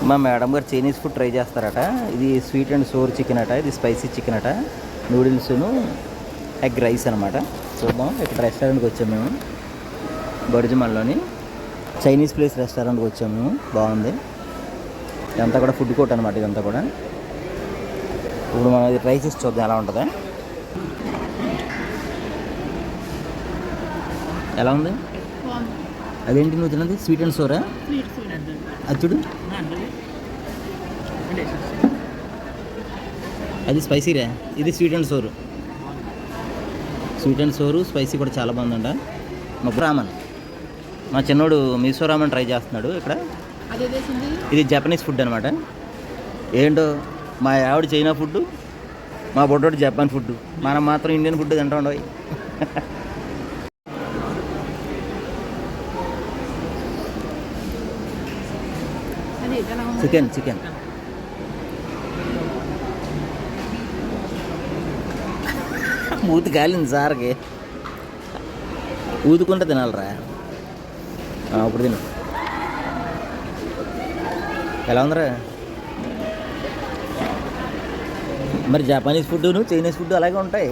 మా మేడం గారు Chinese food try చేస్తారట. ఇది స్వీట్ అండ్ సోర్ చికెన్ అట, ఇది స్పైసీ చికెన్ అట, నూడిల్స్ను ఎగ్ రైస్ అనమాట. చూద్దాం. ఇక్కడ రెస్టారెంట్కి వచ్చాము మేము, బొడిజమల్లోని చైనీస్ ప్లేస్ రెస్టారెంట్కి వచ్చాము మేము. బాగుంది. ఇదంతా కూడా ఫుడ్ కోర్ట్ అనమాట. ఇదంతా కూడా ఇప్పుడు మనం ఇది ట్రై చేసి చూద్దాం ఎలా ఉంటుందా. ఎలా ఉంది? అదేంటి నువ్వు తిన్నది? Sweet and Sora? అది చూడు, అది స్పైసీరా, ఇది sweet and Shore. Sweet and Shore spicy కూడా చాలా బాగుందంట. మా రామన్, మా చిన్నోడు మీసో రామన్ ట్రై చేస్తున్నాడు ఇక్కడ. ఇది జపనీస్ ఫుడ్ అనమాట. ఏంటో మా ఆవిడ చైనా ఫుడ్, మా బొడ్డోడు జపాన్ ఫుడ్, మనం మాత్రం ఇండియన్ ఫుడ్ తింటా ఉండవు. చికెన్ మూతి కాలింది సార్కి. ఊదుకుంటే తినాలరా. అప్పుడు తిను. ఎలా ఉందిరా? మరి జపానీస్ ఫుడ్ చైనీస్ ఫుడ్ అలాగే ఉంటాయి.